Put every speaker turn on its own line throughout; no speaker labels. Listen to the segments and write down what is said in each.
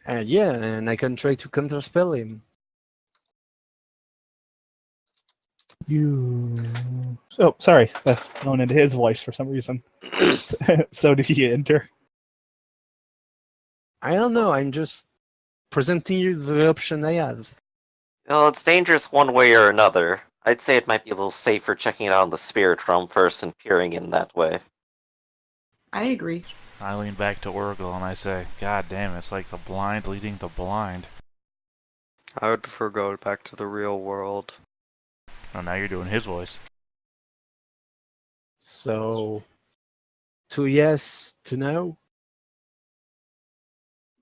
Yeah, and I can try to counterspell him.
Oh, sorry. That's going into his voice for some reason. So did you enter?
I don't know, I'm just presenting you the option I have.
Well, it's dangerous one way or another. I'd say it might be a little safer checking it out in the spirit realm first and peering in that way.
I agree.
I lean back to Oracle and I say, God damn, it's like the blind leading the blind.
I would prefer go back to the real world.
Oh, now you're doing his voice.
So, 2 yes, 2 no?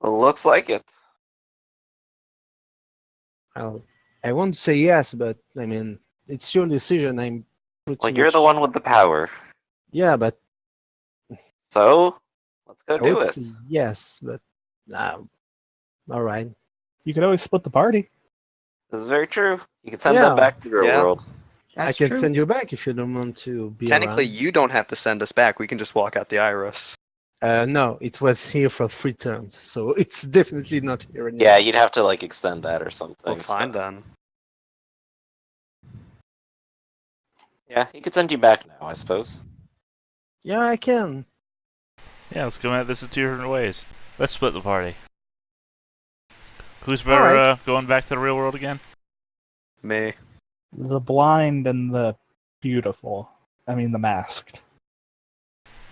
Looks like it.
I won't say yes, but I mean, it's your decision. I'm pretty
Well, you're
much...
the one with the power.
Yeah, but
So, let's go
I
do
would
it.
say yes, but alright.
You could always split the party.
This is very true. You can send
Yeah.
them back to the real
Yeah.
world.
That's
I can
true.
send you back if you don't want to be
Technically,
around.
you don't have to send us back. We can just walk out the iris.
No, it was here for 3 turns, so it's definitely not here anymore.
Yeah, you'd have to like extend that or something.
Well, fine
so-
then.
Yeah, he could send you back now, I suppose.
Yeah, I can.
Yeah, let's go at this in 2 different ways. Let's split the party. Who's better
Alright.
going back to the real world again?
Me.
The blind and the beautiful. I mean, the masked.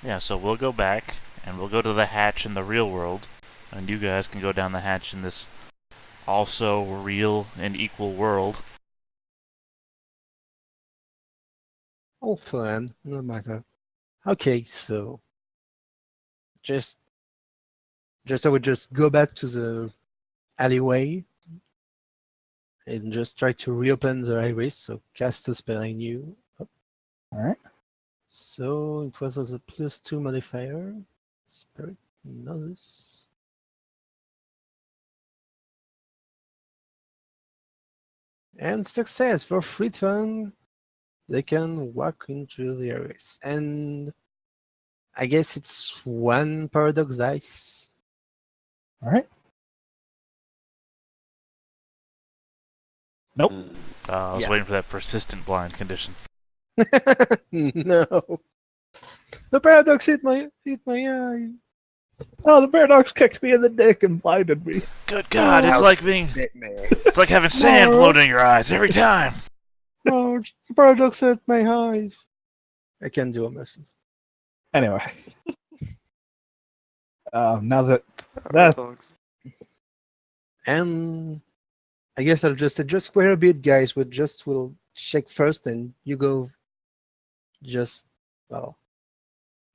Yeah, so we'll go back, and we'll go to the hatch in the real world, and you guys can go down the hatch in this also real and equal world.
All fun, no matter. Okay, so just I would just go back to the alleyway and just try to reopen the iris. So cast a spell I knew.
Alright.
So it was a +2 modifier. Spirit Gnosis. And success for free turn. They can walk into the iris. And I guess it's 1 paradox dice.
Alright. Nope.
Mm.
I was
Yeah.
waiting for that persistent blind condition.
No. The paradox hit my eye.
Oh, the paradox kicked me in the dick and blinded me.
Good God, it's
Ouch.
like being,
Hit me.
it's like having sand
No.
floating in your eyes every time.
No, the paradox hit my eyes. I can do a message.
Anyway. Now that
Paradox.
And I guess I'll just adjust square a bit, guys. We'll check first, and you go just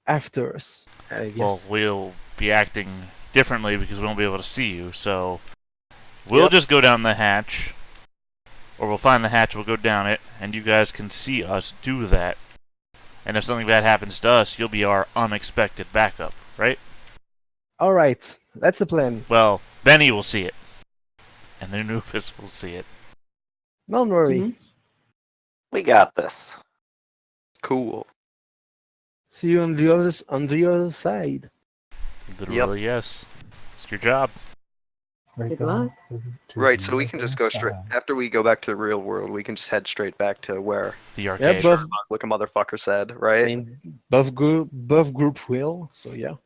after us. I
Well,
guess.
we'll be acting differently because we won't be able to see you, so we'll
Yep.
just go down the hatch, or we'll find the hatch, we'll go down it, and you guys can see us do that. And if something bad happens to us, you'll be our unexpected backup, right?
All right, that's the plan.
Well, Benny will see it, and the Anubis will see it.
Don't worry.
Mhm.
We got this.
Cool.
See you on the other side.
Literally, yes. It's your job.
Good luck.
Right, so we can just go straight after we go back to the real world. We can just head straight back to where
The
Yeah,
arcade.
both.
like a motherfucker said,
I
right?
mean, both group will. So yeah.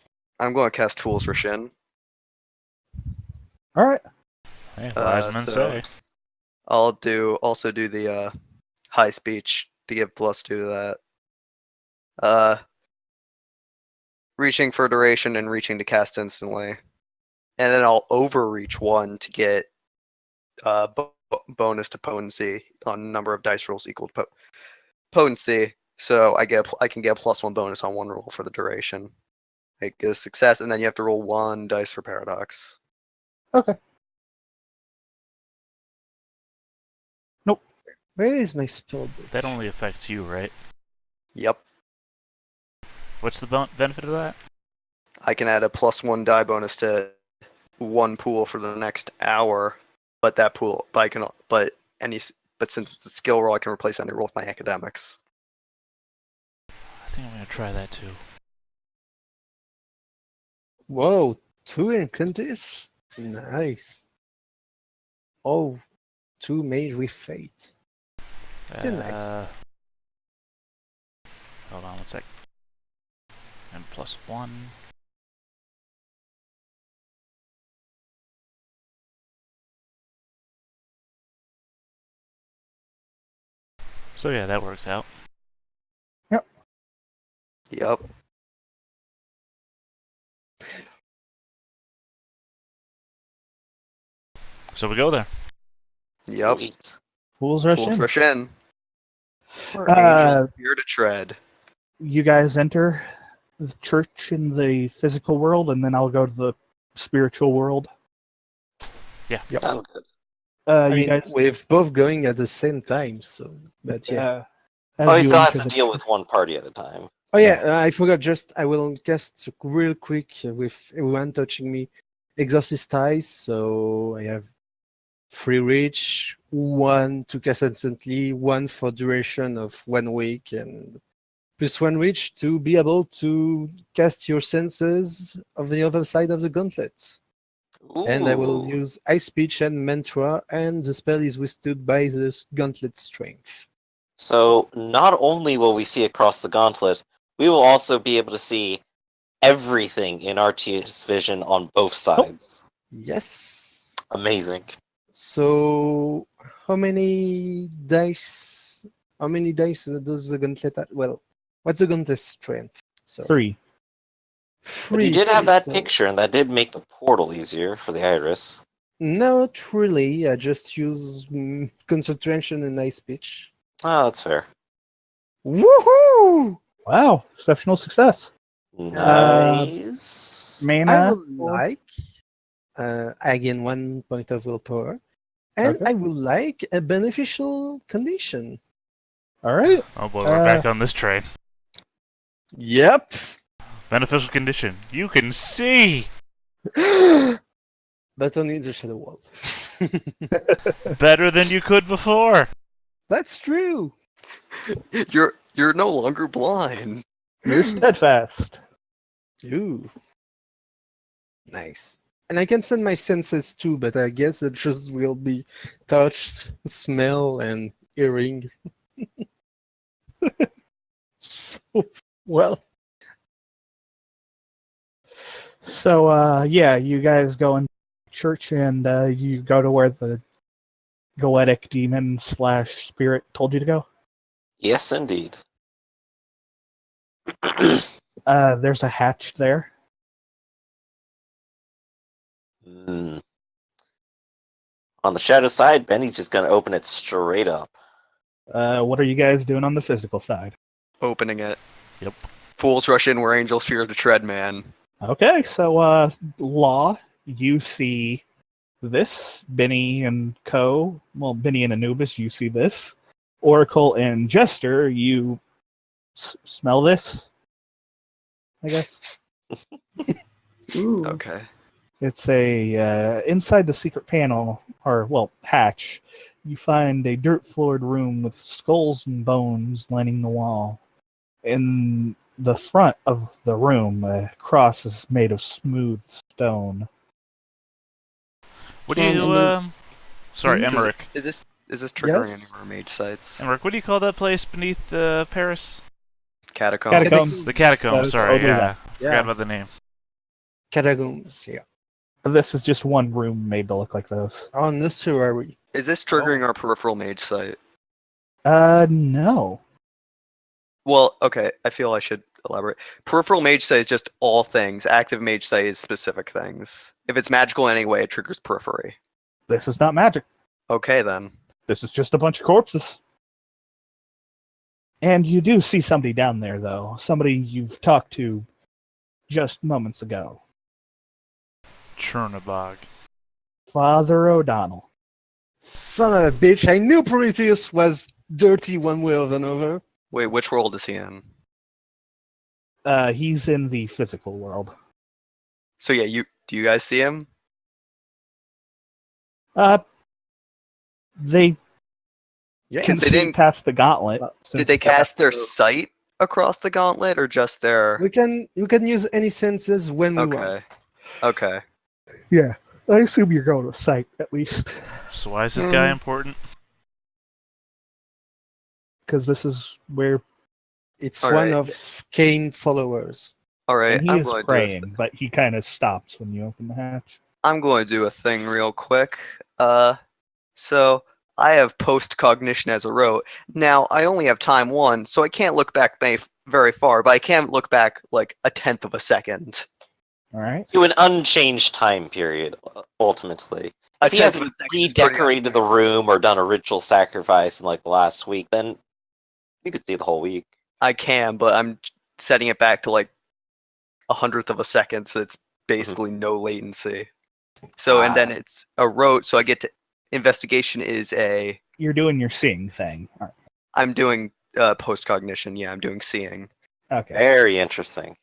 I'm going to cast Fool's Roshin.
Alright.
Hey, wise men
so-
say.
I'll also do the high speech to give +2 to that. Reaching for duration and reaching to cast instantly. And then I'll overreach 1 to get bonus to potency on number of dice rolls equal to potency. So I can get a +1 bonus on 1 roll for the duration. Make a success, and then you have to roll 1 dice for paradox.
Okay.
Where is my spell book?
That only affects you, right?
Yep.
What's the benefit of that?
I can add a +1 die bonus to 1 pool for the next hour, but that pool, but since it's a skill roll, I can replace any roll with my academics.
I think I'm gonna try that too.
Whoa, 2 encounters? Nice. Oh, 2 mage with fate. Still nice.
Hold on one sec. And +1. So yeah, that works out.
Yep.
So we go there.
Yep.
Sweet.
Fools rush
Fools
in.
rush in.
Uh,
Angels here to tread.
You guys enter the church in the physical world, and then I'll go to the spiritual world.
Yeah.
Yep.
Sounds good.
I
You
mean,
guys,
we're both going at the same time, so but yeah.
as
Oh, he
you
still has
enter
to
the
deal with one party at a time.
Oh yeah, I forgot. Just I will cast real quick with everyone touching me. Exorcist eyes. So I have 3 reach, 1 to cast instantly, 1 for duration of 1 week, and plus 1 reach to be able to cast your senses of the other side of the gauntlet. And I will
Ooh.
use Ice Speech and Mantra, and the spell is withstood by the gauntlet strength.
So not only will we see across the gauntlet, we will also be able to see everything in RTS vision on both sides.
Yes.
Amazing.
So, how many dice? How many dice does the gauntlet have? Well, what's the gauntlet strength? So
3.
But you
3.
did have that
so-
picture, and that did make the portal easier for the iris.
Not really. I just use concentration and ice pitch.
Oh, that's fair.
Woohoo!
Wow, exceptional success.
Nice.
I
Mana.
would like. I gain 1 point of willpower, and
Okay.
I would like a beneficial condition.
All right.
Oh boy, we're back on this train.
Yep.
Beneficial condition. You can see
But only in the shadow world.
better than you could before.
That's true.
You're no longer blind.
You're steadfast.
Ooh. Nice. And I can send my senses too, but I guess it just will be touch, smell, and hearing. So, well,
So, yeah, you guys go in church, and you go to where the goetic demon / spirit told you to go.
Yes, indeed.
There's a hatch there.
Hmm. On the shadow side, Benny's just gonna open it straight up.
What are you guys doing on the physical side?
Opening it.
Yep.
Fools rush in where angels fear to tread, man.
Okay, so Law, you see this. Benny and Co. Well, Benny and Anubis, you see this. Oracle and Jester, you smell this. I guess
Ooh.
Okay.
it's a inside the secret panel, or well, hatch. You find a dirt-floored room with skulls and bones lining the wall. In the front of the room, a cross is made of smooth stone.
What do you Sorry,
Does it-
Emmerich.
Is this triggering
Yes?
any of our mage sites?
Emmerich, what do you call that place beneath Paris?
Catacombs.
Catacombs.
The catacombs. Sorry,
totally
yeah.
that.
Forgot
Yeah.
about the name.
catacombs, yeah.
This is just one room made to look like those.
Unnecessary.
Is this triggering our peripheral mage site?
No.
Well, okay, I feel I should elaborate. Peripheral mage site is just all things. Active mage site is specific things. If it's magical anyway, it triggers periphery.
This is not magic.
Okay, then.
This is just a bunch of corpses. And you do see somebody down there, though. Somebody you've talked to just moments ago.
Chernobog.
Father O'Donnell.
Son of a bitch, I knew Prometheus was dirty one way or another.
Wait, which world is he in?
He's in the physical world.
So yeah, do you guys see him?
They
Yeah.
can
They
see
didn't-
past the gauntlet.
Did they cast their sight across the gauntlet, or just their?
We can use any senses when we want.
Okay. Okay.
Yeah. I assume you're going with sight, at least.
So why is this guy important?
Because this is where...
It's
All
one
right.
of Cain followers.
All right,
And he
I'm
is
going to
praying, but he kind of stops when you open the hatch.
I'm going to do a thing real quick. So I have post-cognition as a rote. Now, I only have time 1, so I can't look back very far, but I can look back like a tenth of a second.
All right?
To an unchanged time period, ultimately. If he
tenth
hasn't
of a second is pretty
redecorated the room or done a ritual sacrifice in like the last week, then you could see the whole week.
I can, but I'm setting it back to like a hundredth of a second, so it's basically no latency. So, and then it's a rote, so I get to... Investigation is a...
You're doing your seeing thing. All right.
I'm doing post-cognition, yeah, I'm doing seeing.
Okay.
Very interesting.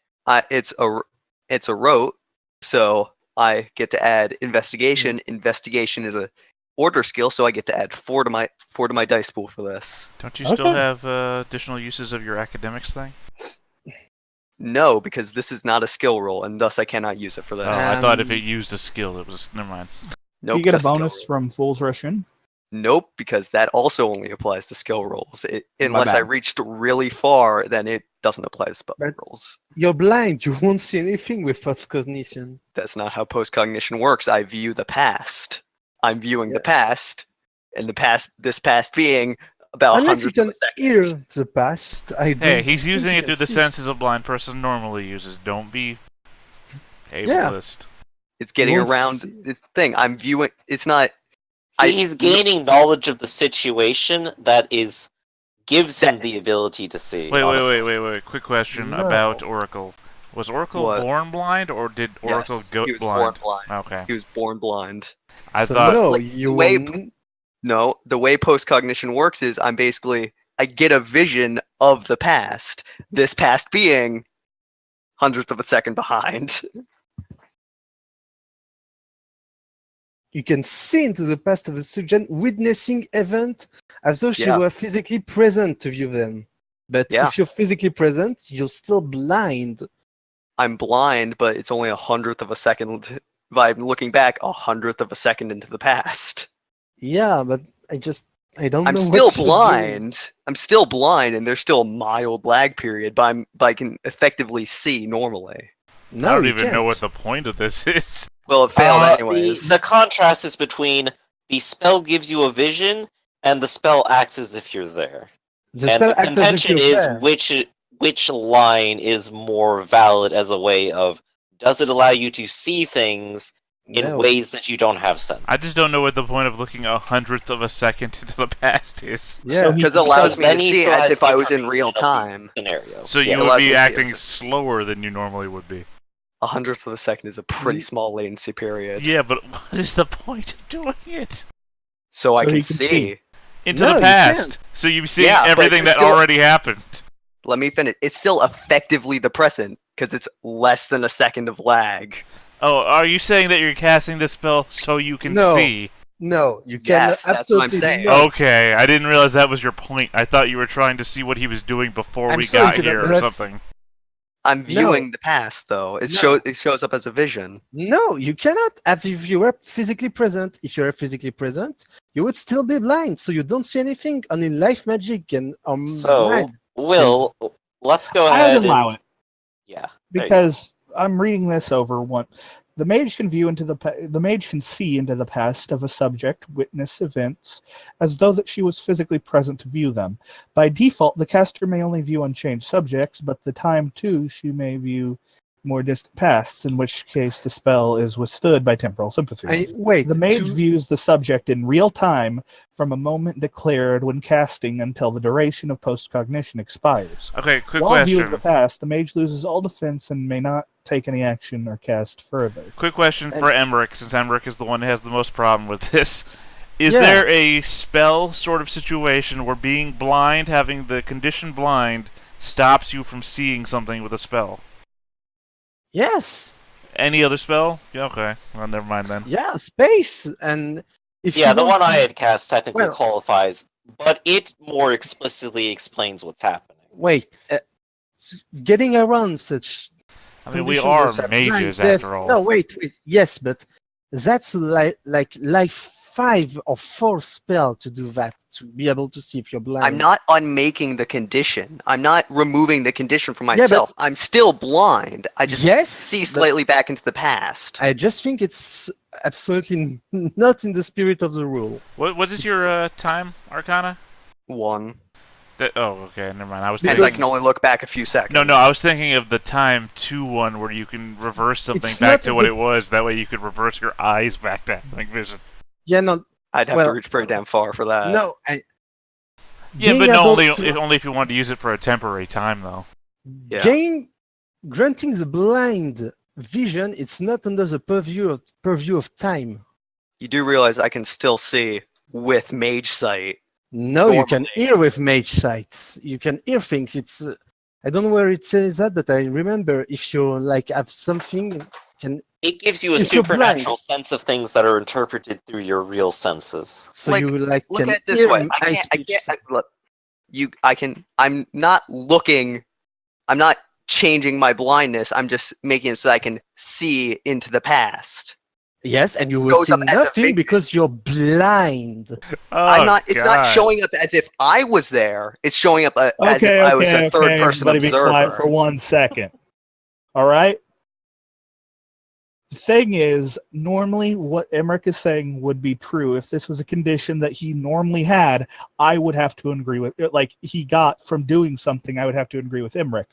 It's a rote, so I get to add investigation. Investigation is a order skill, so I get to add 4 to my dice pool for this.
Don't you still have additional uses of your academics thing?
No, because this is not a skill roll, and thus I cannot use it for this.
Oh, I thought if it used a skill, it was... Never mind.
Nope,
you get a
just skill
bonus
roll.
from Fool's Rush In?
Nope, because that also only applies to skill rolls. Unless I
bad.
reached really far, then it doesn't apply to spell
But-
rolls.
You're blind. You won't see anything with post-cognition.
That's not how post-cognition works. I view the past. I'm viewing the past, and this past being about
Unless you
hundredth of
can
a second.
hear the past.
Hey,
don't
he's
think
using
you
it
can
through the
see.
senses a blind person normally uses. Don't be ableist.
It's getting
Once-
around the thing. I'm viewing. It's not.
He's gaining knowledge of the situation that gives him the ability to see. honestly.
Wait. Quick question
No.
about Oracle. Was Oracle
What?
born blind, or did Oracle
Yes,
go
he was
blind?
born blind.
Okay.
He was born blind.
I
So
thought...
no,
Like,
you
the way-
won't-
No, the way post-cognition works is I get a vision of the past. This past being hundredth of a second behind.
You can see into the past of a subject witnessing event as though she
Yeah.
were physically present to view them. But
Yeah.
if you're physically present, you're still blind.
I'm blind, but it's only a hundredth of a second. If I'm looking back a hundredth of a second into the past.
Yeah, but I don't
I'm
know
still
what you're doing.
blind. I'm still blind, and there's still a mild lag period, but I can effectively see normally.
No,
I don't
you
even know
can't.
what the point of this is.
Well, it failed anyways.
The contrast is between the spell gives you a vision and the spell acts as if you're there.
The
And
spell
the
acts as if
contention
you're
is
there.
which line is more valid as a way of, does it allow you to see things in
No.
ways that you don't have sense?
I just don't know what the point of looking 100th of a second into the past is.
Yeah,
So
Because it allows
Because
me to
then he
see
still
as
has
if I was in
information
real
of the
time.
Scenario.
So
Yeah.
you would
allows
be
me to see
acting
it.
slower than you normally would be.
A hundredth of a second is a pretty small latency period.
Yeah, but what is the point of doing it?
So I
So
can
he can
see.
see.
Into
No,
the
you
past. So you see
Yeah, but
everything
it's
that
still-
already happened.
Let me finish. It's still effectively the present because it's less than a second of lag.
Oh, are you saying that you're casting this spell so you can
No.
see?
No, you can
Yes, that's what I'm
absolutely
saying.
not.
Okay, I didn't realize that was your point. I thought you were trying to see what he was doing before
I'm
we
sorry,
got
Kid,
here
but
or
that's-
something.
I'm
No.
viewing the past though. It shows up as a vision.
No, you cannot. If you were physically present, you would still be blind, so you don't see anything. Only life magic and
So,
mind.
Will, let's go
I
ahead
would allow
and...
it
Yeah. there you go.
because I'm reading this over one. The mage can view into the mage can see into the past of a subject, witness events, as though that she was physically present to view them. By default, the caster may only view unchanged subjects, but the time too she may view more distant pasts, in which case the spell is withstood by temporal sympathy.
Wait,
The mage
to-
views the subject in real time from a moment declared when casting until the duration of postcognition expires.
Okay, quick
While viewing the
question.
past, the mage loses all defense and may not take any action or cast further.
Quick question for Emmerich, since Emmerich is the one who has the most problem with this. Is
Yeah.
there a spell sort of situation where being blind, having the condition blind, stops you from seeing something with a spell?
Yes.
Any other spell? Yeah, okay. Well, never mind then.
Yeah, space and if
Yeah,
you
the
want
one I
to-
had cast technically
Well-
qualifies, but it more explicitly explains what's happening.
Wait, getting around such.
I mean, we
conditions
are
of blind
mages
death-
after all.
No, wait. Yes, but that's like 5 or 4 spell to do that, to be able to see if you're blind.
I'm not unmaking the condition. I'm not removing the condition from
but-
myself. I'm still blind. I just
Yes,
see
but-
slightly back into the past.
I just think it's absolutely not in the spirit of the rule.
What is your time, Arcana?
1.
Okay, never mind. I was
And
thinking.
I can only look back a few seconds.
No, I was thinking of the time 2-1 where you can reverse something
It's
back
not
to what
the-
it was. That way you could reverse your eyes back to having vision.
Yeah, no,
I'd have
well,
to reach pretty damn far for that.
no.
Yeah,
Being
but
able
only
to-
only if you want to use it for a temporary time, though.
Yeah.
Granting the blind vision, it's not under the purview of time.
You do realize I can still see with Mage Sight.
No, you can
Normally.
hear with mage sights. You can hear things. It's I don't know where it says that, but I remember if you like have something, can
It gives you a
If you're blind-
supernatural sense of things that are interpreted through your real senses.
so
Like,
you like
Look
can
at it this
hear
way.
my speech.
Look. I'm not looking. I'm not changing my blindness. I'm just making it so I can see into the past.
Yes, and you would
goes
see
up as a
nothing
figure.
because you're blind.
I'm not. It's not
God.
showing up as if I was there. It's showing up as if I was a third-person
everybody be quiet for
observer.
1 second. All right. The thing is, normally what Emmerich is saying would be true. If this was a condition that he normally had, I would have to agree with, like he got from doing something, I would have to agree with Emmerich.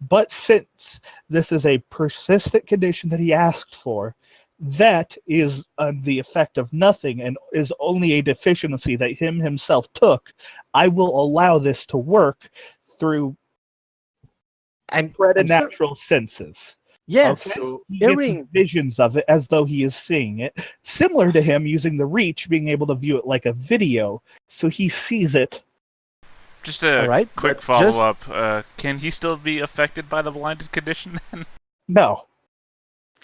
But since this is a persistent condition that he asked for, that is the effect of nothing and is only a deficiency that him himself took, I will allow this to work through
I'm
preternatural senses.
Yes,
Okay.
so
He gets
hearing.
visions of it as though he is seeing it, similar to him using the reach, being able to view it like a video, so he sees it.
Just a
Alright,
quick
but just-
follow-up. Can he still be affected by the blinded condition then?
No.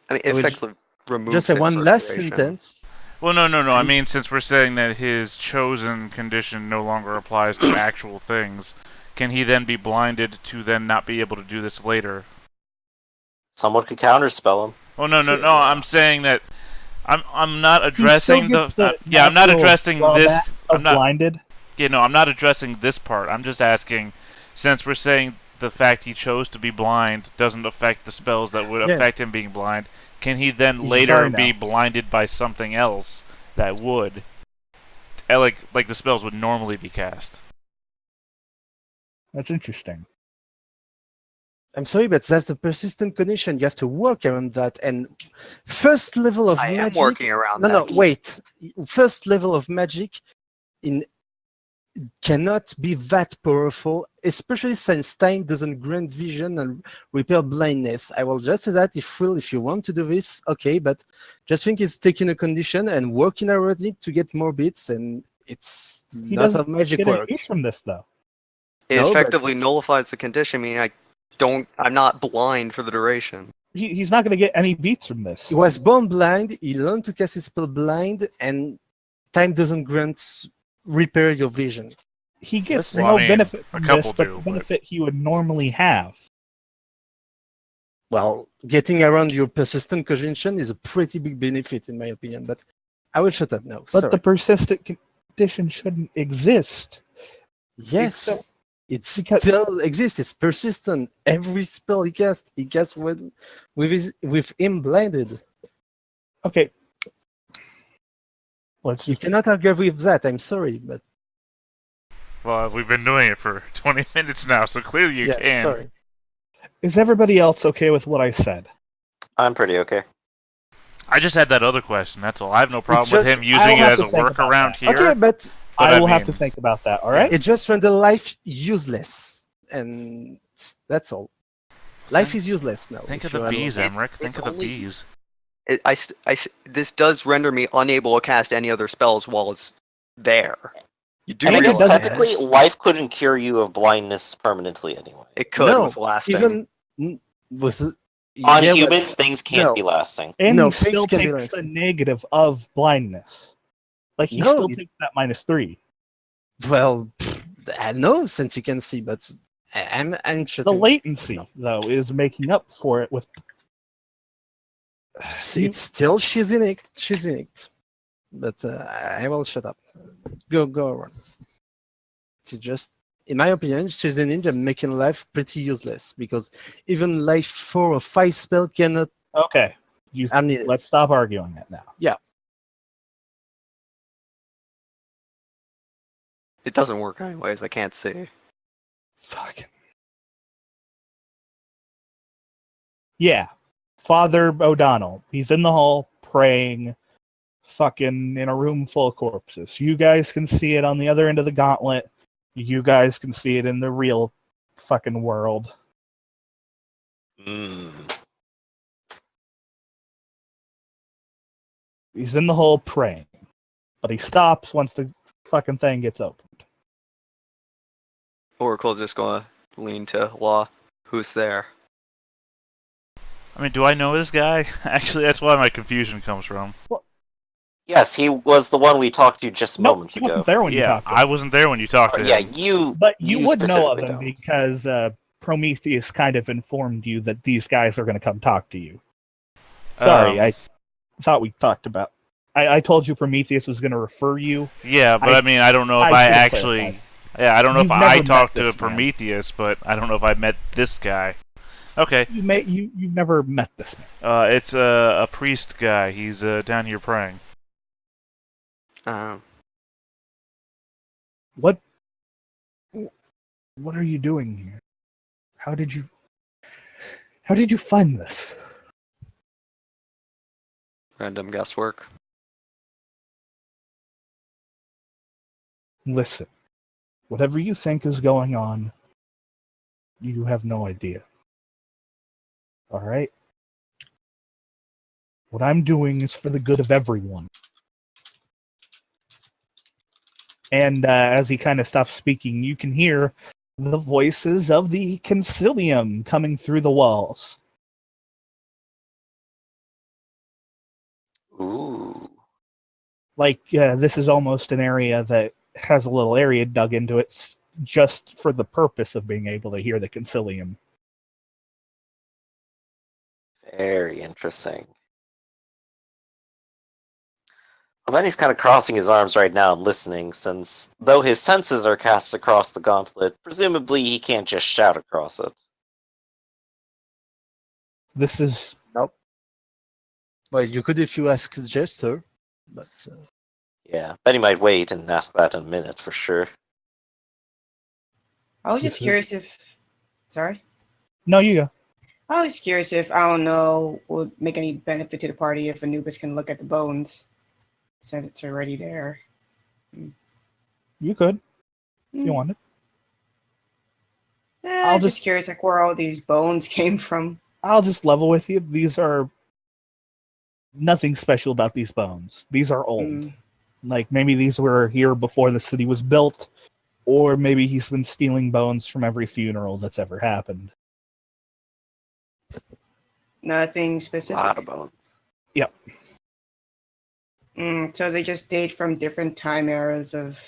I mean,
I
it
would
effectively removes.
Just say
it
one
for
last
duration.
sentence.
Well, no. I mean, since we're saying that his chosen condition no longer applies to actual things, can he then be blinded to then not be able to do this later?
Someone could counterspell him.
Oh no! I'm saying that I'm not
He
addressing
still
the.
gets
Yeah, I'm not
natural
addressing
drawback
this.
of
I'm not.
blinded.
Yeah, no, I'm not addressing this part. I'm just asking, since we're saying the fact he chose to be blind doesn't affect the spells that would
Yes.
affect him being blind, can he then
He's
later
sorry
be
now.
blinded by something else that would, like the spells would normally be cast?
That's interesting.
I'm sorry, but that's the persistent condition. You have to work around that. And first level of
I am
magic.
working around
No,
that.
wait. First level of magic cannot be that powerful, especially since time doesn't grant vision and repair blindness. I will just say that if you want to do this, okay, but just think it's taking a condition and working around it to get more bits, and it's
He
not
doesn't
a magic
Get any
work.
use from this though.
It
No, but-
effectively nullifies the condition. I mean, I'm not blind for the duration.
He's not going to get any beats from this.
He was born blind, he learned to cast his spell blind, and time doesn't grant repair your vision.
He gets
Well,
no
I mean,
benefit
a
from this,
couple
but
do,
the
but-
benefit he would normally have.
Well, getting around your persistent condition is a pretty big benefit, in my opinion, but I will shut up now.
But
Sorry.
the persistent condition shouldn't exist.
Yes, it
because-
still exists. It's persistent. Every spell he casts with him blinded.
Okay. Let's
You
just
cannot argue with that. I'm sorry, but
Well, we've been doing it for 20 minutes now, so clearly you
yeah,
can.
sorry.
Is everybody else okay with what I said?
I'm pretty okay.
I just had that other question. That's all. I have no problem with
just-
him
I
using
will
it
have
as
to
a
think about
workaround
that.
here.
Okay, but
But
I
I
will have to
mean-
think about that. All right.
it just render life useless, and that's all. Life is useless now.
Think
if
of the
you allow
bees,
it.
Emmerich. Think
it's
of the
only-
bees.
This does render me unable to cast any other spells while it's there. You do
And I guess
realize
doesn't-
technically,
Yes.
life couldn't cure you of blindness permanently anyway.
it could
No,
with lasting.
Even with
On
yeah, but-
humans, things can't
no.
be lasting.
And
No,
he
things
still
can be
takes
like-
the negative of blindness. Like he
No,
still
you-
takes that -3.
Well, I know since you can see, but I'm
The
shutting.
latency, though, is making up for it with
It's still she's in it. She's in it. But I will shut up. Go on. It's just, in my opinion, she's in it and making life pretty useless because even life 4 or 5 spell cannot.
Okay, let's stop arguing it now.
Yeah.
It doesn't work anyways. I can't see.
Fucking. Yeah, Father O'Donnell. He's in the hall praying, fucking in a room full of corpses. You guys can see it on the other end of the gauntlet. You guys can see it in the real fucking world. He's in the hole praying, but he stops once the fucking thing gets opened.
Oracle's just gonna lean to Law. Who's there?
I mean, do I know this guy? Actually, that's why my confusion comes from.
Yes, he was the one we talked to just moments
he
ago.
wasn't there when you
Yeah,
talked to him.
I wasn't there when you talked to
Yeah,
him.
you.
But you would know of
specifically
him
don't.
because Prometheus kind of informed you that these guys are going to come talk to you. Sorry, I thought we talked about. I told you Prometheus was going to refer you.
Yeah, but I mean, I don't know if I
should have
actually.
clarified.
Yeah, I don't know
You've
if
never
I
met
talked to
this man.
Prometheus, but I don't know if I met this guy. Okay.
You've never met this man.
It's a priest guy. He's down here praying.
What are you doing here? How did you find this?
Random guesswork.
Listen, whatever you think is going on, you have no idea. All right? What I'm doing is for the good of everyone. And as he kind of stops speaking, you can hear the voices of the Concilium coming through the walls.
Ooh.
Like, this is almost an area that has a little area dug into it just for the purpose of being able to hear the Concilium.
Very interesting. Well, then he's kind of crossing his arms right now and listening, since though his senses are cast across the gauntlet, presumably he can't just shout across it.
This is...
Well, you could if you ask Jester, but
Yeah, then he might wait and ask that in a minute for sure.
I was just curious if. Sorry?
No, you go.
I was curious if, I don't know, would make any benefit to the party if Anubis can look at the bones, since it's already there.
You could, if you wanted.
I'm just curious, like, where all these bones came from.
I'll just level with you. These are nothing special about these bones. These are old. Like, maybe these were here before the city was built, or maybe he's been stealing bones from every funeral that's ever happened.
Nothing
A
specific.
lot of bones.
Yep.
So they just date from different time eras of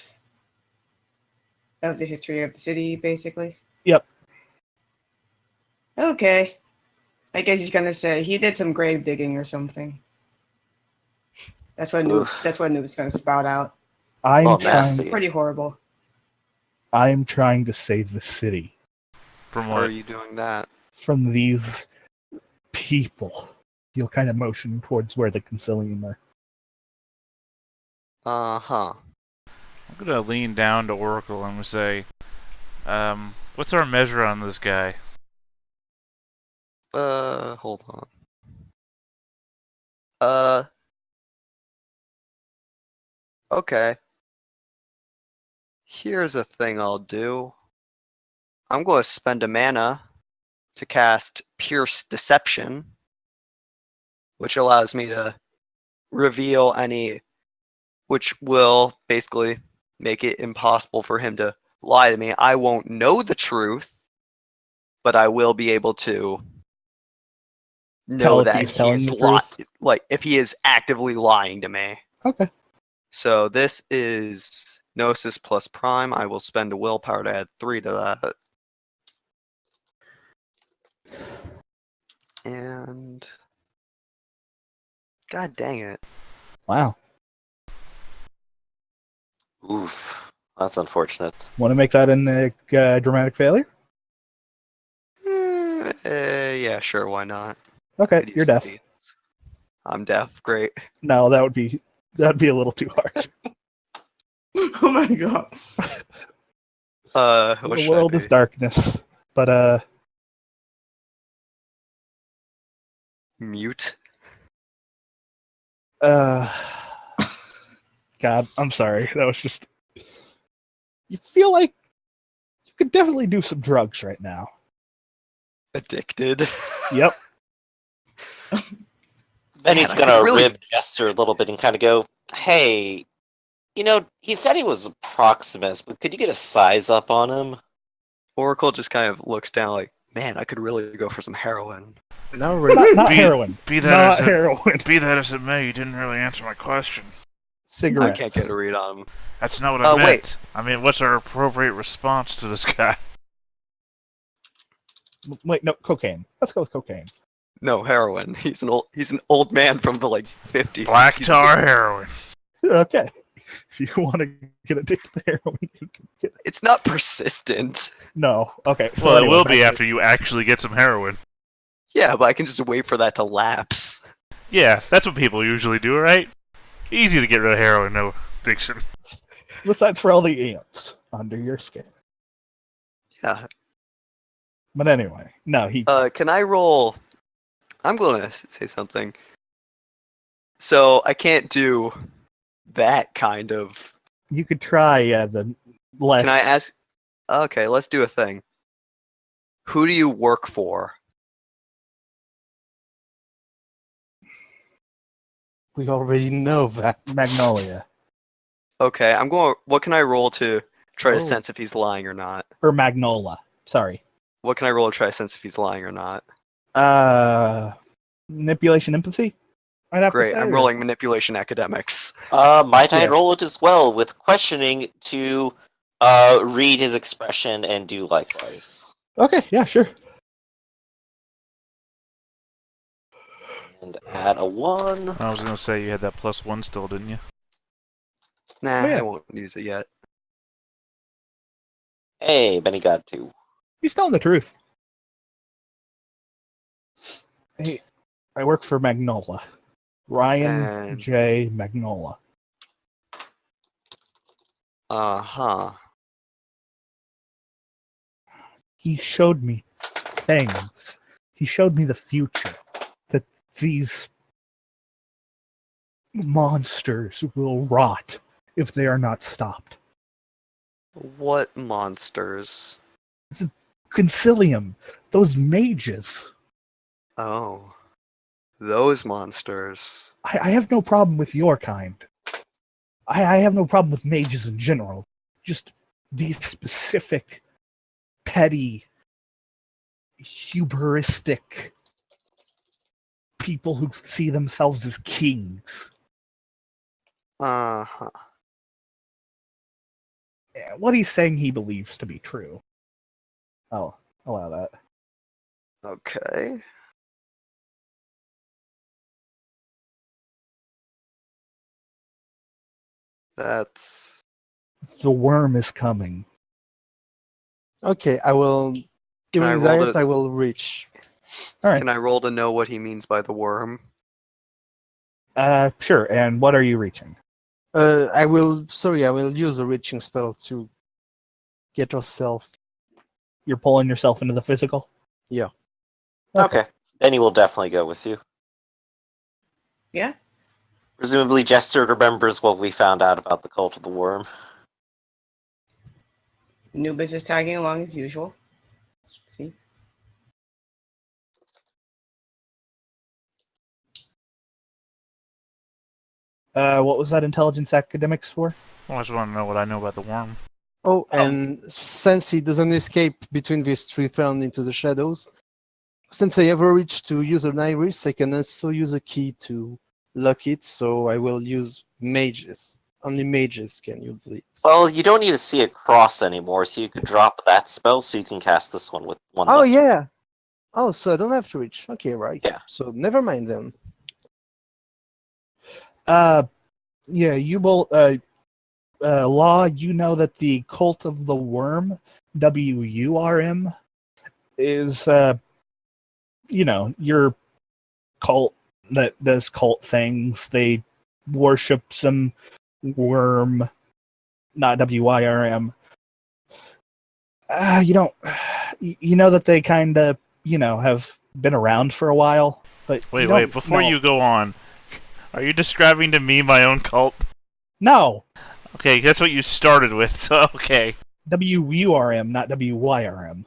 the history of the city, basically?
Yep.
Okay. I guess he's gonna say he did some grave digging or something. That's what Noob's gonna spout out.
I'm
pretty horrible.
I'm trying to save the city.
From
How
what?
are you doing that?
From these people. You'll kind of motion towards where the Concilium are.
Uh-huh.
I'm gonna lean down to Oracle and say, what's our measure on this guy?
Hold on. Okay. Here's a thing I'll do. I'm going to spend a mana to cast Pierce Deception, which allows me to reveal any, which will basically make it impossible for him to lie to me. I won't know the truth, but I will be able to know that
he's telling
he's
the truth.
like if he is actively lying to me.
Okay.
So this is Gnosis plus Prime. I will spend a willpower to add 3 to that. And God dang it.
Wow.
Oof. That's unfortunate.
Want to make that in a dramatic failure?
Yeah, sure, why not?
Okay,
Could use
you're
some
deaf.
beats. I'm deaf, great.
No, that'd be a little too hard.
Oh my god.
What
The
should
world
I
is
be?
darkness. But
Mute?
God, I'm sorry. That was just. You feel like you could definitely do some drugs right now.
Addicted?
Yep.
Then
Man,
he's
I
gonna
could really-
rib Jester a little bit and kind of go, "Hey, he said he was Proximus, but could you get a size up on him?"
Oracle just kind of looks down like, man, I could really go for some heroin.
Now really.
Not
Be-
heroin.
be that
Not
as it-
heroin.
Be that as it may, you didn't really answer my question.
Cigarettes.
I can't get a read on him.
That's not what I
Wait.
meant. I mean, what's our appropriate response to this guy?
Wait, no, cocaine. Let's go with cocaine.
No, heroin. He's an old man from the 50s.
Black
He's
tar heroin.
Okay. If you want to get addicted to heroin, you can get it.
It's not persistent.
No. Okay. So
Well, it
anyway,
will
back
be
to-
after you actually get some heroin.
Yeah, but I can just wait for that to lapse.
Yeah, that's what people usually do, right? Easy to get rid of heroin, no addiction.
Besides for all the ants under your skin.
Yeah.
But anyway, no, he.
Can I roll? I'm gonna say something. So I can't do that kind of.
You could try the less.
Can I ask? Okay, let's do a thing. Who do you work for?
We already know that.
Magnolia
Okay, I'm going. What can I roll to try to
Oh.
sense if he's lying or not?
or Magnola? Sorry.
What can I roll to try to sense if he's lying or not?
Manipulation, empathy. I'd have
Great,
to say,
I'm
or-
rolling manipulation academics.
Might I
Yeah.
roll it as well with questioning to read his expression and do likewise?
Okay, yeah, sure.
And add a 1.
I was gonna say you had that +1 still, didn't you?
Nah,
Oh, yeah.
I won't use it yet.
Hey, Benny got 2.
He's telling the truth. Hey, I work for Magnola. Ryan
And-
J. Magnola.
Uh-huh.
He showed me things. He showed me the future. That these monsters will rot if they are not stopped.
What monsters?
Concilium, those mages.
Oh. Those monsters.
I have no problem with your kind. I have no problem with mages in general. Just these specific, petty, hubristic people who see themselves as kings.
Uh-huh.
What he's saying he believes to be true. I'll allow that.
Okay. That's...
The worm is coming.
Okay, I will.
Can I
Given
roll
that,
the-
I will reach.
All right.
Can I roll to know what he means by the worm?
Sure. And what are you reaching?
I will. Sorry, I will use a reaching spell to get yourself.
You're pulling yourself into the physical?
Yeah.
Okay. Benny will definitely go with you.
Yeah.
Presumably, Jester remembers what we found out about the cult of the worm.
Nubis is tagging along as usual. See?
What was that intelligence academics for?
I just want to know what I know about the worm.
Oh, and since he doesn't escape between these three found into the shadows, since I ever reached to use an iris, I can also use a key to lock it. So I will use mages. Only mages can use it.
Well, you don't need to see a cross anymore, so you could drop that spell so you can cast this one with one
Oh
less.
yeah. Oh, so I don't have to reach. Okay, right.
Yeah.
So never mind then.
Yeah, you both, Law, you know that the Cult of the Worm, WURM, is, your cult that does cult things. They worship some worm, not WIRM. You don't, you know that they kind of, have been around for a while, but
Wait, before you go on, are you describing to me my own cult?
No.
Okay, that's what you started with, so okay.
WURM, not WYRM.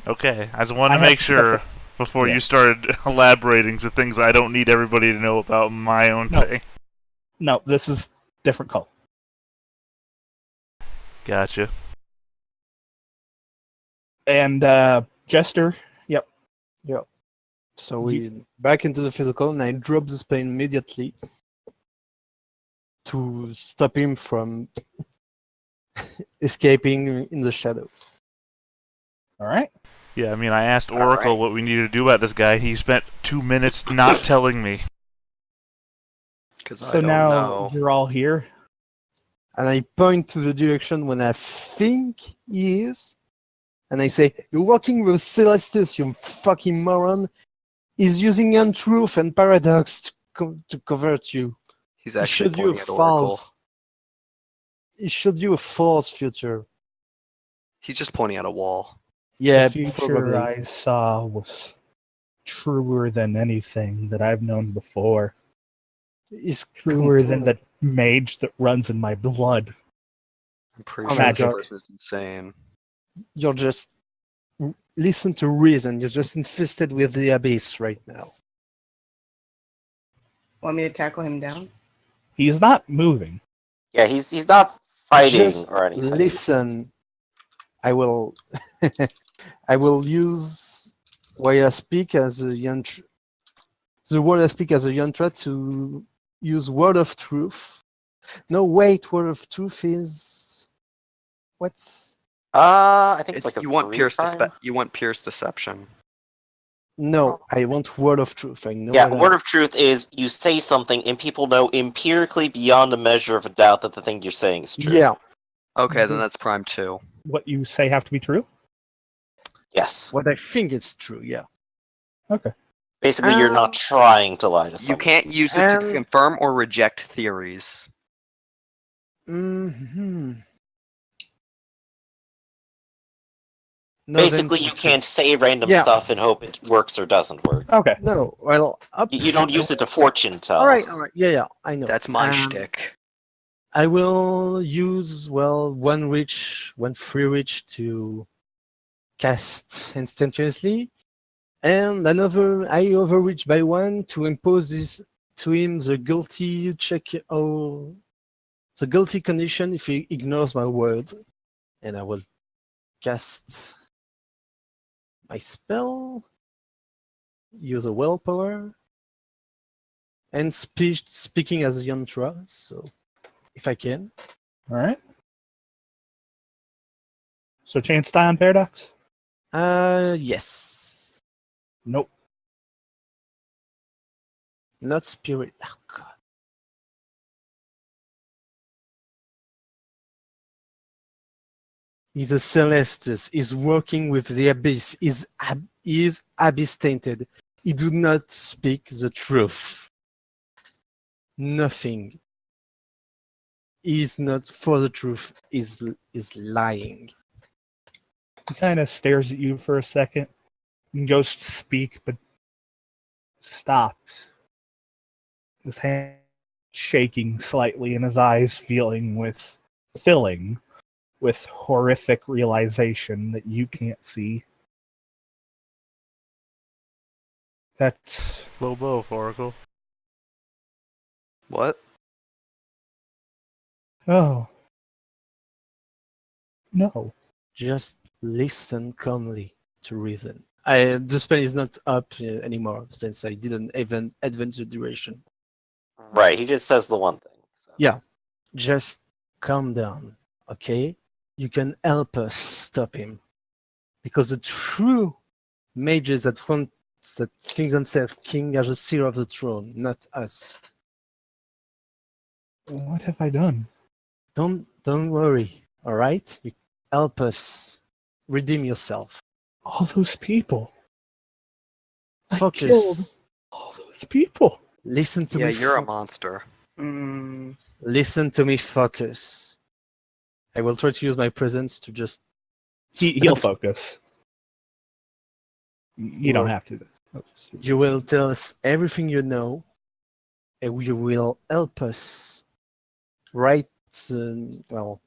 Okay, I just wanted
I
to
have
make sure before
yeah.
you started elaborating to things I don't need everybody to know about my own thing.
No, this is different cult.
Gotcha.
And Jester, yep.
So we back into the physical, and I drop the spell immediately to stop him from escaping in the shadows.
All right.
Yeah, I mean, I asked Oracle what we needed to do about this guy. He spent 2 minutes not telling me.
Because I
So
don't
now
know.
you're all here.
And I point to the direction when I think he is, and I say, "You're working with Celestus, you fucking moron. He's using untruth and paradox to convert you.
He's
He
actually
showed you a
pointing at Oracle.
false. He showed you a false future."
He's just pointing at a wall.
Yeah,
The future
probably.
I saw was truer than anything that I've known before.
He's
Truer than
complete.
the mage that runs in my blood.
I'm pretty
Oh
sure
my
this
God.
person is insane.
You're just listen to reason. You're just infested with the abyss right now.
Want me to tackle him down?
He's not moving.
Yeah, he's not fighting
Just
or anything.
listen. I will. I will use while I speak as a yantra. The word I speak as a yantra to use word of truth. No, wait. Word of truth is what's
I think it's like a
you want pierce
time.
you want pierce deception.
no. I want word of truth. I know.
Yeah,
what
word of truth is you say something and people know empirically beyond a measure of a doubt that the thing you're saying is true.
Yeah.
Okay, then that's prime 2.
What you say have to be true?
Yes.
What I think is true. Yeah.
Okay.
Basically, you're not trying to lie to
You
someone.
can't use it to
And-
confirm or reject theories.
Hmm.
Basically, you can't say random
Yeah.
stuff and hope it works or doesn't work.
Okay.
No. Well, up.
You don't use it to fortune tell.
All right. Yeah. I know.
That's my shtick.
I will use one free reach to cast instantaneously, and another I overreach by 1 to impose this to him the guilty check or the guilty condition if he ignores my word, and I will cast my spell, use a willpower, and speaking as a yantra. So if I can.
All right. So chance die on paradox?
Yes.
Nope.
Not spirit. Oh, God. He's a Celestus. He's working with the abyss. He is abyss tainted. He do not speak the truth. Nothing. He is not for the truth. Is lying.
He kind of stares at you for a second and goes to speak, but stops. His hand shaking slightly and his eyes filling with horrific realization that you can't see. That's
Low bow, Oracle.
What?
oh no.
Just listen calmly to reason. The spell is not up anymore since I didn't even advance the duration.
Right, he just says the one thing. So.
Yeah. Just calm down, okay? You can help us stop him. Because the true mages that want It's that kings instead of king are the seer of the throne, not us.
What have I done?
Don't worry, all right? You help us. Redeem yourself.
All those people. I killed
Focus.
all those people.
Listen to
Yeah,
me.
you're a monster.
Mm,
Listen to me. Focus. I will try to use my presence to just.
He'll focus. You don't
Or-
have to.
You will tell us everything you know, and you will help us write, well,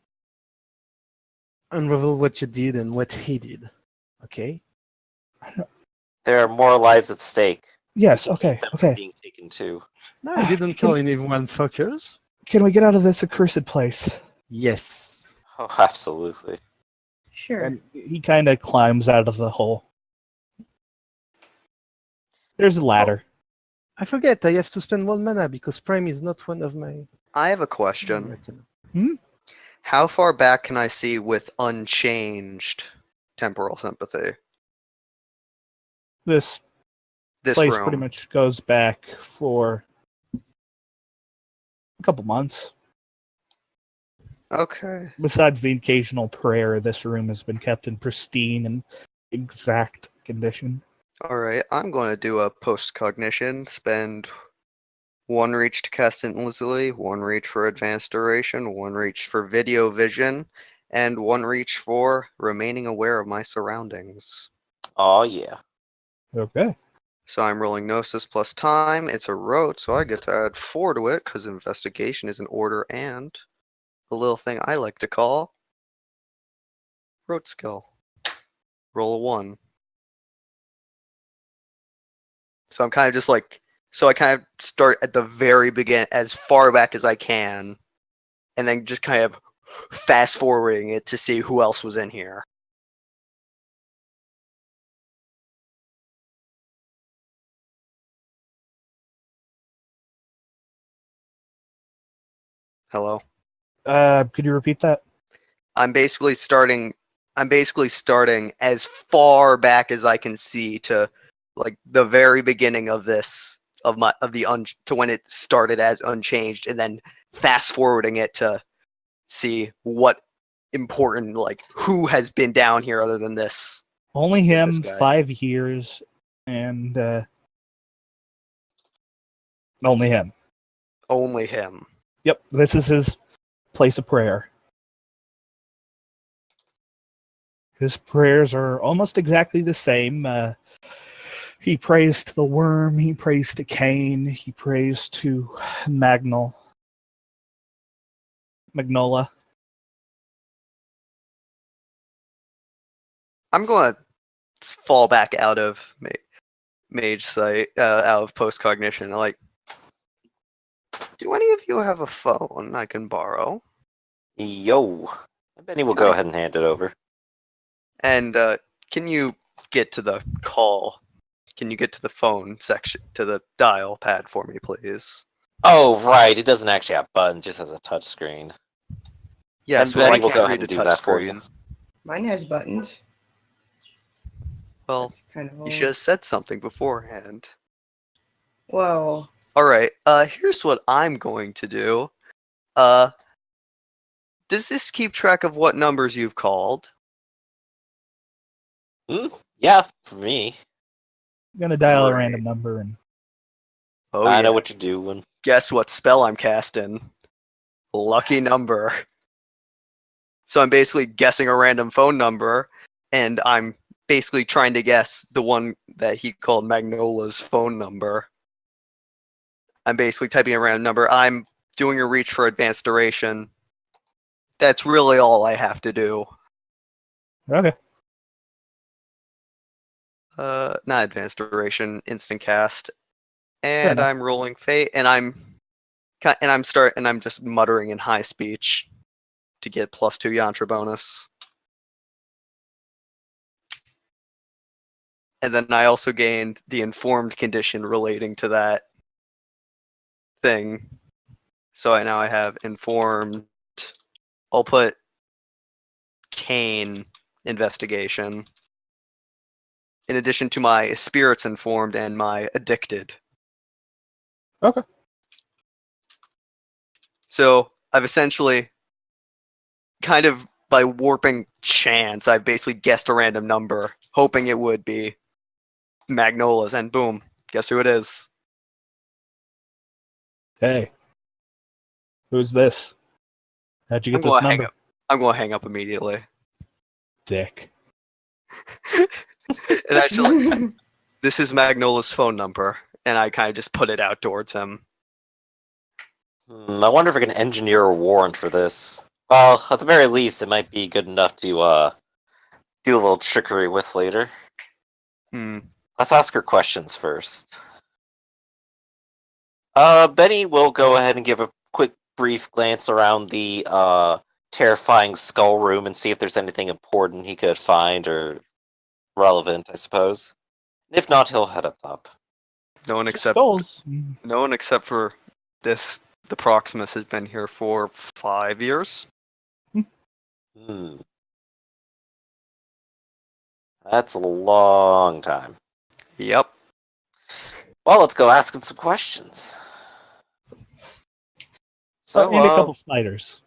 unravel what you did and what he did. Okay?
There are more lives at stake.
Yes,
We can
okay,
keep them
okay.
from being taken too.
No, I didn't call anyone fuckers.
Can we get out of this accursed place?
Yes.
Oh, absolutely.
sure.
And he kind of climbs out of the hole. There's a ladder.
I forget, I have to spend 1 mana because Prime is not one of my.
I have a question.
Hmm?
How far back can I see with unchanged temporal sympathy?
This
This
place
room.
pretty much goes back for a couple months.
Okay.
Besides the occasional prayer, this room has been kept in pristine and exact condition.
Alright, I'm going to do a post-cognition, spend 1 reach to cast instantly, 1 reach for advanced duration, 1 reach for video vision, and 1 reach for remaining aware of my surroundings.
Oh yeah.
Okay.
So I'm rolling Gnosis plus time. It's a rote, so I get to add 4 to it, because investigation is an order and a little thing I like to call rote skill. Roll a 1. So I'm kind of just like, so I kind of start at the very beginning, as far back as I can, and then just kind of fast forwarding it to see who else was in here. Hello?
Could you repeat that?
I'm basically starting as far back as I can see to like the very beginning of this to when it started as unchanged, and then fast forwarding it to see what important, like, who has been down here other than this.
Only
this
him,
guy.
5 years, and only him.
Only him.
Yep, this is his place of prayer. His prayers are almost exactly the same. He prays to the worm, he prays to Cain, he prays to Magnola.
I'm going to fall back out of mage sight, out of post-cognition. Like, do any of you have a phone I can borrow?
Yo. I bet he will
Can
go
I-
ahead and hand it over.
And can you get to the call? Can you get to the phone section, to the dial pad for me, please?
Oh, right. It doesn't actually have buttons, just has a touch screen.
Yes,
And
well,
Betty
I
will
can't
go
read
ahead and
a
do that for you.
touchscreen.
Mine has buttons.
Well,
That's kind of
you should have said something beforehand.
Well,
Alright, here's what I'm going to do. Does this keep track of what numbers you've called?
Yeah, for me.
I'm gonna dial a
Great.
random number and
Oh
I
yeah.
know what you're doing.
Guess what spell I'm casting? Lucky number. So I'm basically guessing a random phone number, and I'm basically trying to guess the one that he called Magnola's phone number. I'm basically typing a random number. I'm doing a reach for advanced duration. That's really all I have to do.
okay.
Not advanced duration, instant cast.
Fair
And
enough.
I'm rolling fate, and I'm just muttering in high speech to get +2 yantra bonus. And then I also gained the informed condition relating to that thing. So I have informed. I'll put Kane investigation. in addition to my spirits informed and my addicted.
Okay.
So I've essentially, kind of by warping chance, I've basically guessed a random number, hoping it would be Magnola's, and boom, guess who it is?
Hey, who's this? How'd you
I'm
get this
going to hang
number?
up. I'm going to hang up immediately.
Dick.
And actually, this is Magnola's phone number, and I kind of just put it out towards him.
I wonder if I can engineer a warrant for this. Well, at the very least, it might be good enough to do a little trickery with later. Let's ask her questions first. Benny will go ahead and give a quick, brief glance around the terrifying skull room and see if there's anything important he could find or relevant, I suppose. If not, he'll head up top.
No one
Just
except
skulls.
no one except for this. The Proximus has been here for 5 years.
That's a long time.
Yep.
Well, let's go ask him some questions. So,
And a couple spiders.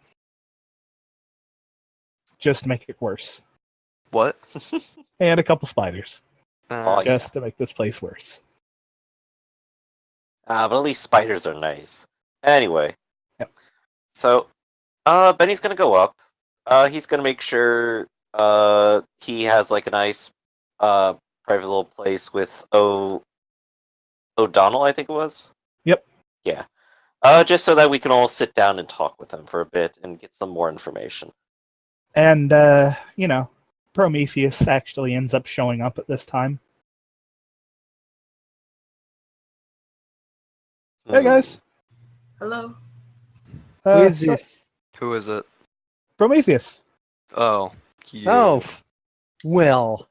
Just to make it worse.
What?
And a couple spiders.
Oh,
Just to make this place worse.
but at least spiders are nice. Anyway.
Yep.
So, Benny's gonna go up. He's gonna make sure he has like a nice private little place with O'Donnell, I think it was.
Yep.
Yeah. Just so that we can all sit down and talk with him for a bit and get some more information.
And, Prometheus actually ends up showing up at this time. Hey, guys.
Hello.
Who is
So-
this?
Who is it?
Prometheus.
Oh. You.
Oh, well,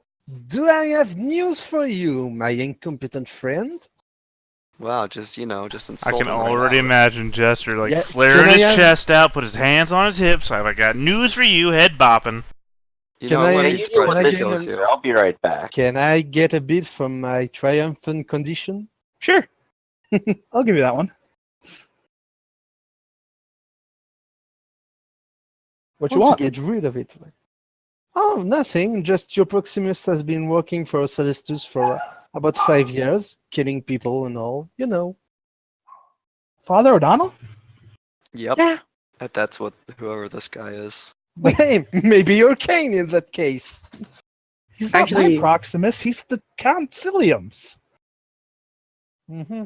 do I have news for you, my incompetent friend?
Wow, just
I
insult
can
him right
already
now.
imagine Jester
Yeah,
flaring
can I
his
have-
chest out, put his hands on his hips. I got news for you, head bopping.
You
Can
know,
I-
I'm
Hey,
gonna
you
be
deal with
surprised if
I
this,
he
get
kills
an-
you.
I'll be right back.
Can I get a bit from my triumphant condition?
Sure. I'll give you that one. What you want?
To get rid of it. Oh, nothing. Just your Proximus has been working for Celestus for about 5 years, killing people and all. You know.
Father O'Donnell?
Yep.
Yeah.
That's what whoever this guy is.
Wait.
Hey, maybe you're Kane in that case.
He's not
Actually-
my Proximus. He's the Concilium's.
Mm-hmm.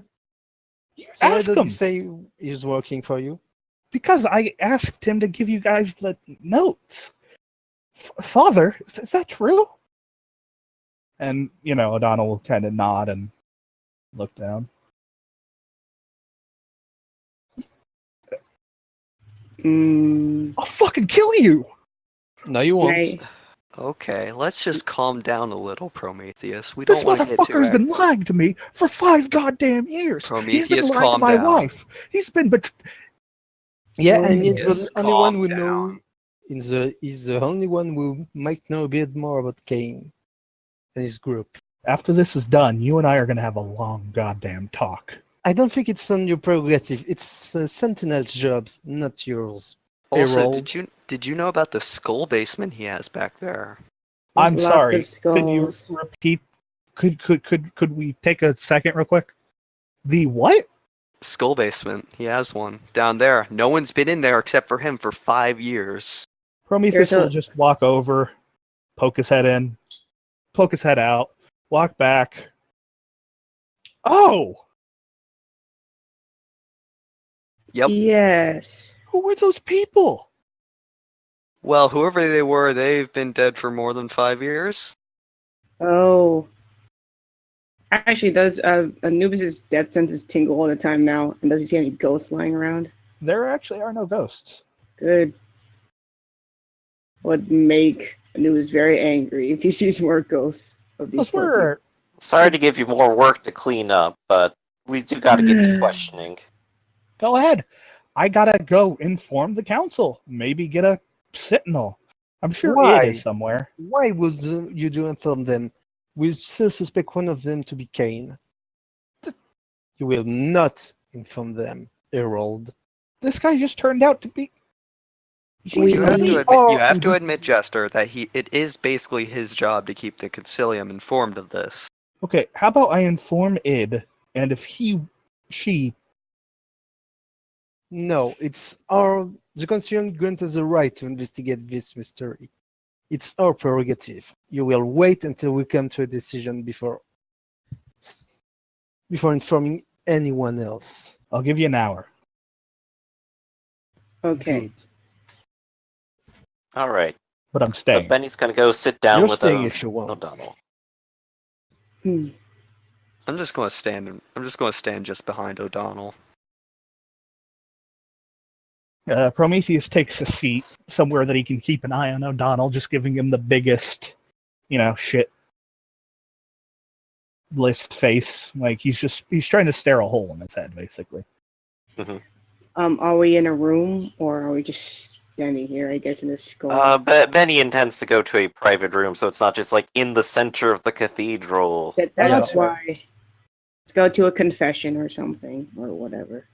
So
why
ask
did
him.
he say he's working for you?
Because I asked him to give you guys the notes. Father, is that true? And, O'Donnell will kind of nod and look down. I'll fucking kill you!
No, you won't.
Nay.
Okay, let's just calm down a little, Prometheus. We
This
don't want to get too
motherfucker's been
active.
lying to me for 5 goddamn years. He's been
Prometheus,
lying to
calm
my
down.
wife. He's been
Yeah, and he's
Prometheus,
the only one
calm
who
down.
know. He's the only one who might know a bit more about Kane and his group.
After this is done, you and I are going to have a long goddamn talk.
I don't think it's on your prerogative. It's Sentinel's jobs, not yours.
Also,
Payroll.
did you know about the skull basement he has back there?
I'm
There's lots
sorry.
of
Could you
skulls.
repeat? Could we take a second real quick? The what?
Skull basement. He has one down there. No one's been in there except for him for 5 years.
Prometheus
There's a-
will just walk over, poke his head in, poke his head out, walk back. Oh,
Yep.
Yes.
who were those people?
Well, whoever they were, they've been dead for more than 5 years.
Oh. Actually, does Anubis's death senses tingle all the time now? And does he see any ghosts lying around?
There actually are no ghosts.
Good. Would make Anubis very angry if he sees more ghosts of these.
Those
poor
were
Sorry to give you more work to clean up, but we do got to get to questioning.
Go ahead. I gotta go inform the council. Maybe get a sentinel. I'm sure
Why?
it is somewhere.
Why would you do inform them? We still suspect one of them to be Kane. You will not inform them, Harold.
This guy just turned out to be.
We
He's the lead.
You have to admit, Jester, that it is basically his job to keep the Concilium informed of this.
Okay, how about I inform Id, and if she.
No, the Concilium grants us the right to investigate this mystery. It's our prerogative. You will wait until we come to a decision before informing anyone else.
I'll give you an hour.
Okay.
Good.
All right.
But I'm
So
staying.
Benny's gonna go sit down
You're
with
staying if you want.
O'Donnell.
Hmm.
I'm just going to stand just behind O'Donnell.
Prometheus takes a seat somewhere that he can keep an eye on O'Donnell, just giving him the biggest, shit list face. Like he's trying to stare a hole in his head, basically.
Are we in a room or are we just standing here? I guess in this skull.
Benny intends to go to a private room, so it's not just like in the center of the cathedral.
That's why. Let's go to a confession or something or whatever.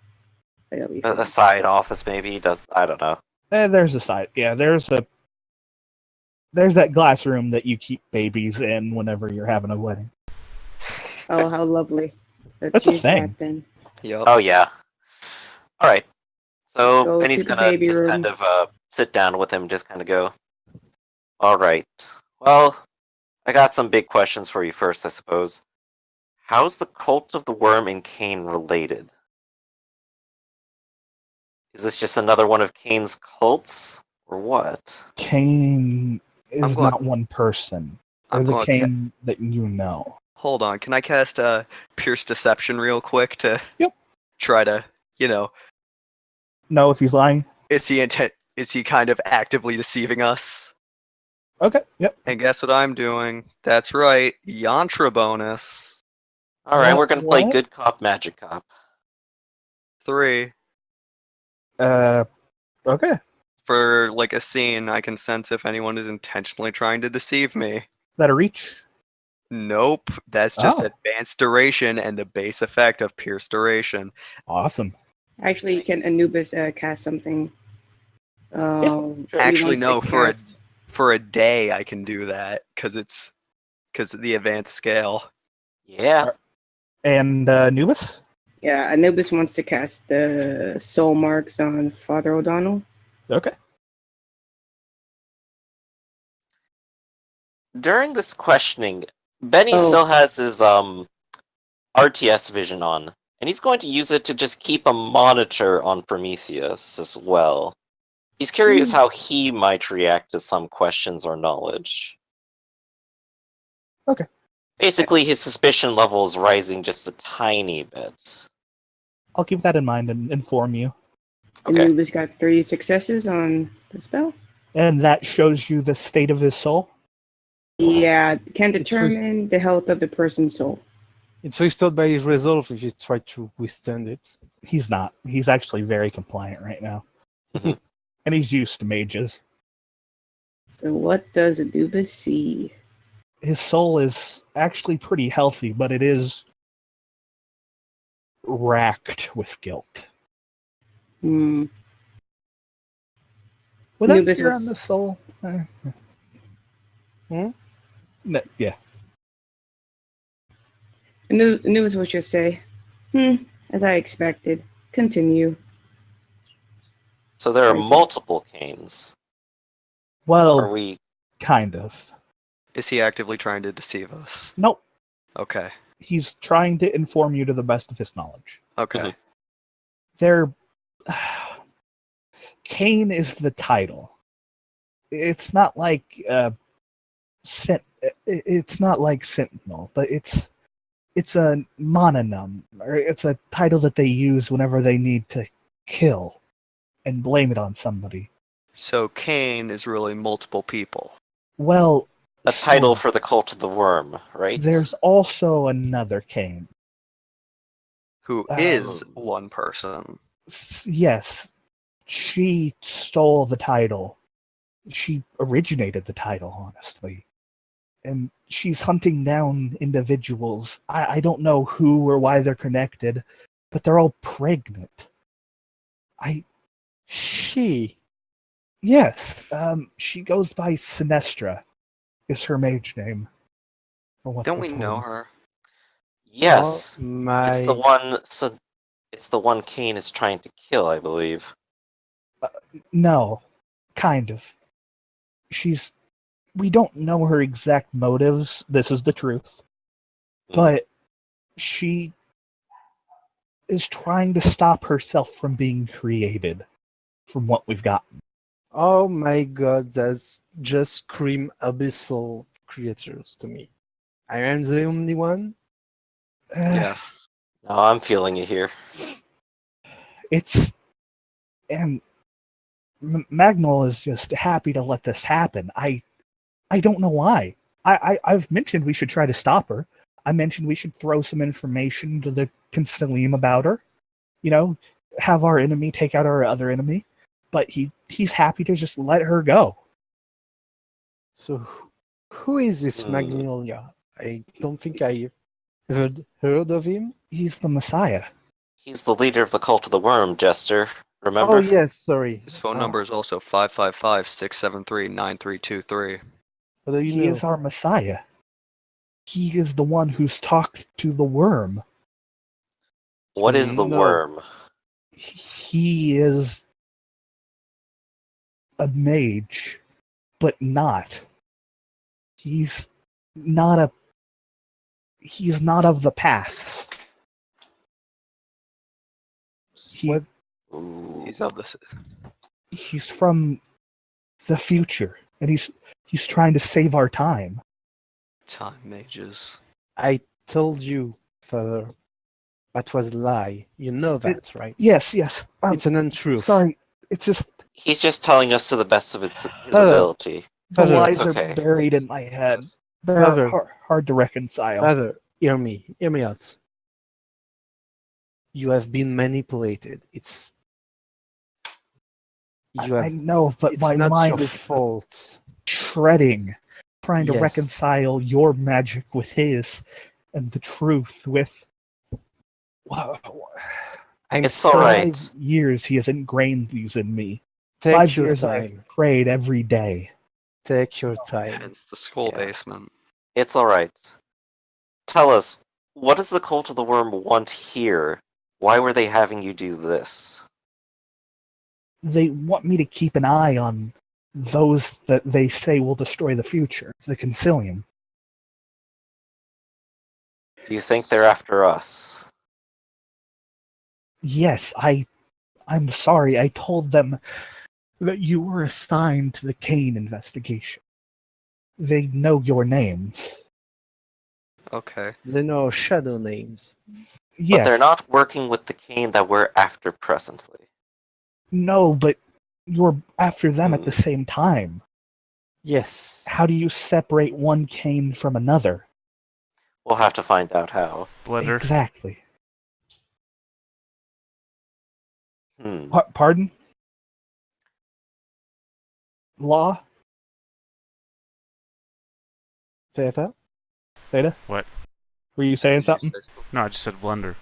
That'll be
A
fun.
side office, maybe. He does. I don't know.
There's a side. Yeah, there's that glass room that you keep babies in whenever you're having a wedding.
Oh, how lovely. Let's
That's a
use
thing.
that then.
Yep.
Oh yeah. All right.
Let's
So
go
Benny's
to the
gonna
baby
just
room.
kind of sit down with him, just kind of go. All right. Well, I got some big questions for you first, I suppose. How's the cult of the worm and Cain related? Is this just another one of Cain's cults, or what?
Cain is
going-
not one person. Or
I'm
the
going
Cain that you know.
Hold on, can I cast Pierce Deception real quick to try to,
No, if he's lying.
is he kind of actively deceiving us?
Okay, yep.
And guess what I'm doing? That's right, Yantra bonus.
All right,
What-
we're gonna play
what?
good cop, magic cop.
3.
Okay.
For like a scene, I can sense if anyone is intentionally trying to deceive me.
That a reach?
Nope, that's just
Oh.
advanced duration and the base effect of Pierce duration.
Awesome.
Actually, can Anubis cast something? He
Actually,
wants
no,
to
for
cast-
a day I can do that because of the advanced scale.
Yeah.
And Nubis?
Yeah, Anubis wants to cast the soul marks on Father O'Donnell.
Okay.
During this questioning, Benny
Oh.
still has his RTS vision on, and he's going to use it to just keep a monitor on Prometheus as well. He's curious how he might react to some questions or knowledge.
Okay.
Basically, his suspicion level is rising just a tiny bit.
I'll keep that in mind and inform you.
Okay.
Anubis got 3 successes on the spell.
And that shows you the state of his soul?
Yeah, can
It's
determine the health of the person's soul.
It's restored by his resolve if you try to withstand it.
He's not. He's actually very compliant right now.
Mhm.
And he's used to mages.
So what does Anubis see?
His soul is actually pretty healthy, but it is racked with guilt.
Hmm.
Would that
Anubis
appear
was-
on the soul? No, yeah.
Anubis will just say, as I expected. Continue.
So there are
I see.
multiple Canes.
Well,
Are we?
kind of.
Is he actively trying to deceive us?
Nope.
Okay.
He's trying to inform you to the best of his knowledge.
Okay.
Mhm.
They're Cain is the title. It's not like it's not like Sentinel, but it's a mononym, or it's a title that they use whenever they need to kill and blame it on somebody.
So Cain is really multiple people.
Well,
A title
sort
for the cult of the worm, right?
of. There's also another Cain.
Who is one person.
Yes, she stole the title. She originated the title, honestly. and she's hunting down individuals. I don't know who or why they're connected, but they're all pregnant. Yes, she goes by Sinestra, is her mage name. from what
Don't
we're
we know
told.
her?
Yes,
Oh, my.
it's the one. So it's the one Kane is trying to kill, I believe.
No, kind of. We don't know her exact motives. This is the truth. But she is trying to stop herself from being created, from what we've gotten.
Oh my god, that's just scream abyssal creatures to me. I am the only one?
Yes.
No, I'm feeling it here.
It's and Magnol is just happy to let this happen. I don't know why. I've mentioned we should try to stop her. I mentioned we should throw some information to the Constellium about her. You know, have our enemy take out our other enemy. But he's happy to just let her go.
So, who is this Magnolia? I don't think I heard of him.
He's the Messiah.
He's the leader of the cult of the worm, Jester. Remember?
Oh, yes, sorry.
His phone number is also 555-673-9323.
What do you
He
know?
is our Messiah. He is the one who's talked to the worm.
What is the
No.
worm?
He is a mage, but not. He's not of the path.
What?
Ooh.
He's of this.
He's from the future, and he's trying to save our time.
Time mages.
I told you, Father. That was a lie. You know that, right?
Yes.
It's an untruth.
Sorry, it's just
He's just telling us to the best of his
Father.
ability.
the
Father,
lies
it's
are
okay.
buried in my head. They're
Father.
hard to reconcile.
Father, hear me out. You have been manipulated.
I know, but
It's
my
not
mind
your
is
fault.
shredding, trying to
Yes.
reconcile your magic with his, and the truth with. Wow.
I'm
It's
sorry.
alright.
5 years he has ingrained these in me.
Take
5
your
years
time.
I've prayed every day.
Take your time.
Hence the skull
Yeah.
basement.
It's alright. Tell us, what does the cult of the worm want here? Why were they having you do this?
They want me to keep an eye on those that they say will destroy the future, the Concilium.
Do you think they're after us?
Yes, I'm sorry. I told them that you were assigned to the Kane investigation. They know your names.
Okay.
They know shadow names.
Yes.
But they're not working with the Kane that we're after presently.
No, but you're after them at the same time.
Yes.
How do you separate one Kane from another?
We'll have to find out how.
Blender.
Exactly.
Hmm.
Pardon? Law?
Theta?
Theta?
What?
Were you saying something?
No, I just said blender.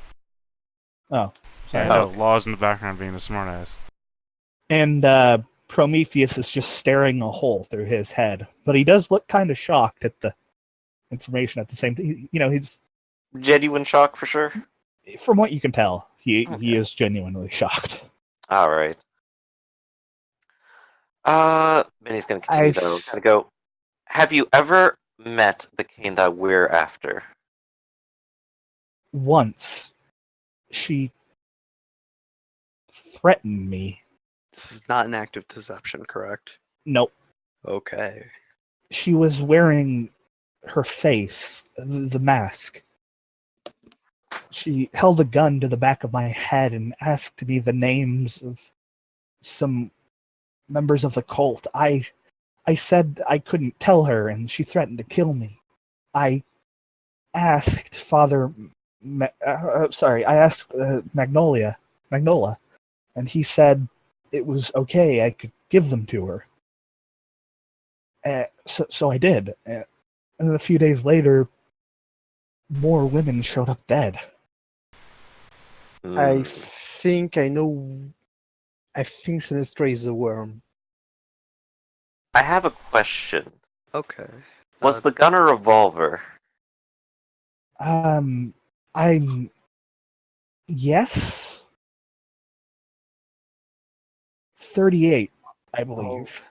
Oh, sorry.
Yeah, no,
okay.
Law's in the background being a smartass.
And Prometheus is just staring a hole through his head. But he does look kind of shocked at the information at the same time. You know, he's,
Genuine shock for sure?
from what you can tell, he
Okay.
is genuinely shocked.
Alright. Benny's gonna continue though. Gotta go. Have you ever met the Kane that we're after?
Once, she threatened me.
This is not an act of deception, correct?
Nope.
Okay.
She was wearing her face, the mask. She held a gun to the back of my head and asked me the names of some members of the cult. I said I couldn't tell her, and she threatened to kill me. I asked Magnola, and he said it was okay. I could give them to her. So I did. And then a few days later, more women showed up dead.
I
Hmm.
think I know. I think Sinistra is a worm.
I have a question.
Okay.
Was the gun a revolver?
I'm yes. 38, I believe.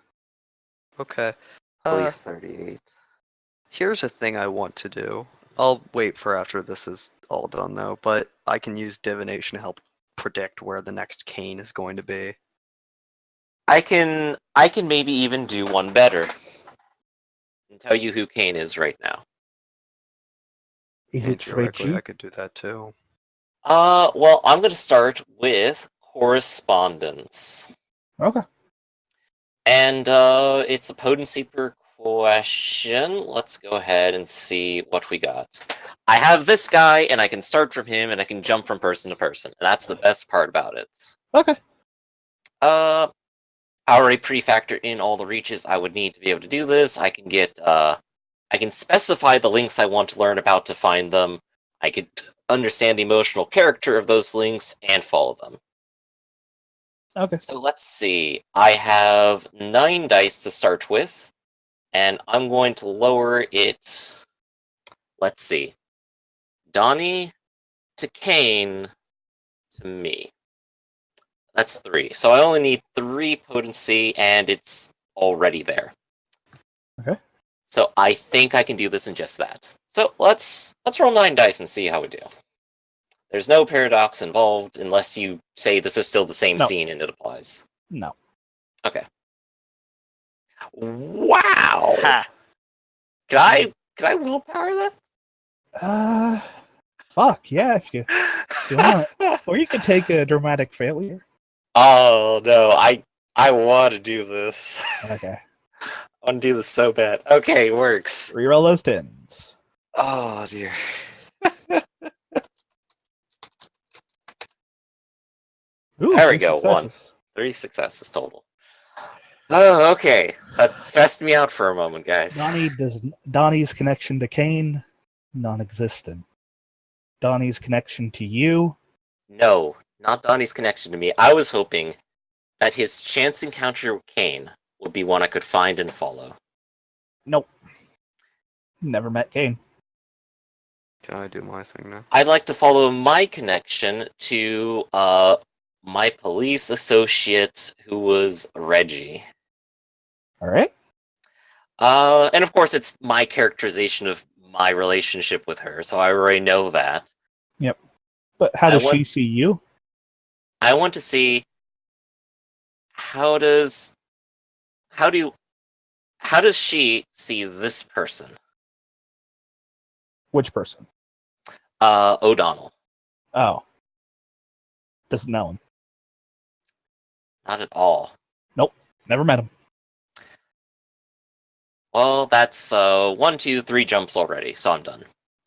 Okay.
Police 38.
Here's a thing I want to do. I'll wait for after this is all done though, but I can use divination to help predict where the next cane is going to be.
I can maybe even do one better. And tell you who Kane is right now.
Is
And
it
theoretically,
Reggie?
I could do that too.
Well, I'm gonna start with correspondence.
Okay.
And it's a potency per question. Let's go ahead and see what we got. I have this guy, and I can start from him, and I can jump from person to person. And that's the best part about it.
Okay.
I already pre-factored in all the reaches I would need to be able to do this. I can get, I can specify the links I want to learn about to find them. I could understand the emotional character of those links and follow them.
Okay.
So let's see. I have 9 dice to start with, and I'm going to lower it. Let's see. Donnie to Kane to me. That's 3. So I only need 3 potency, and it's already there.
Okay.
So I think I can do this in just that. So let's roll 9 dice and see how we do. There's no paradox involved unless you say this is still the same
No.
scene and it applies.
No.
Okay. Wow.
Ha!
Can I willpower
Uh, fuck yeah, if you want, or you could take a dramatic failure.
Oh no, I want to do this.
Okay.
I want to do this so bad. Okay, works.
Reroll those 10s.
Oh dear.
Ooh,
There we
3
go, 1.
successes.
3 successes total. Oh, okay. That stressed me out for a moment, guys.
Donnie's connection to Kane, non-existent. Donnie's connection to you,
No, not Donnie's connection to me. I was hoping that his chance encounter with Kane would be one I could find and follow.
nope. Never met Kane.
Can I do my thing now?
I'd like to follow my connection to my police associate who was Reggie.
All right.
And of course it's my characterization of my relationship with her, so I already know that.
But how
I
does
want-
she see you?
I want to see how does she see this person?
Which person?
O'Donnell.
Oh. Doesn't know him.
Not at all.
Never met him.
Well, that's 1, 2, 3 jumps already, so I'm done.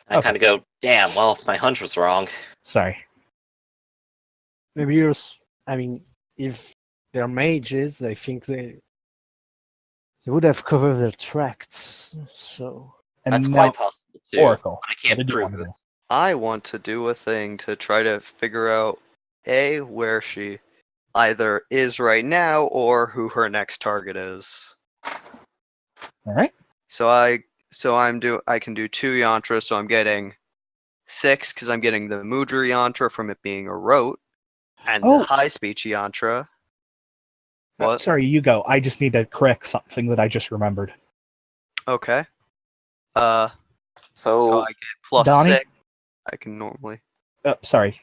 I
Okay.
kind of go, damn, well, my hunch was wrong.
Sorry.
Maybe you're. I mean, if they're mages, I think they would have covered their tracks. So
And
That's
now
quite possible, too.
Oracle.
I
What
can't
did you
prove
want to
it.
do?
I want to do a thing to try to figure out A, where she either is right now or who her next target is.
All right.
I can do 2 yantras, so I'm getting 6 because I'm getting the Mudra yantra from it being a rote, and
Oh.
the high speech yantra. What?
Sorry, you go. I just need to correct something that I just remembered.
Okay.
So,
So I get plus
Donnie?
6. I can normally.
Sorry.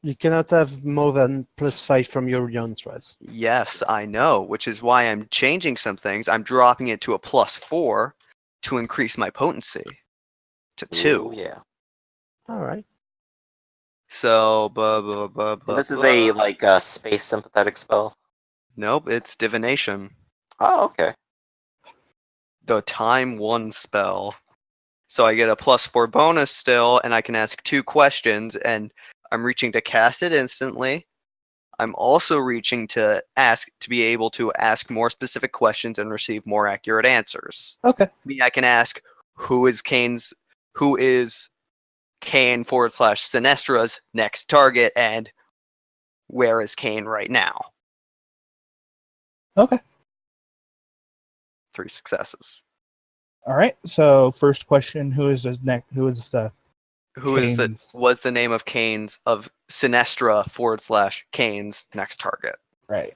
you cannot have more than +5 from your yantras.
Yes, I know, which is why I'm changing some things. I'm dropping it to a +4 to increase my potency to 2.
ooh, yeah.
All right.
So,
This is a, like, space sympathetic spell?
Nope, it's divination.
Oh, okay.
The time 1 spell. So I get a +4 bonus still, and I can ask 2 questions, and I'm reaching to cast it instantly. I'm also reaching to be able to ask more specific questions and receive more accurate answers.
Okay.
I mean, I can ask, who is Kane / Sinestra's next target, and where is Kane right now?
Okay.
3 successes.
All right. So first question: Who is the next? Who is the?
Was the name of Sinestra / Kane's next target?
Right.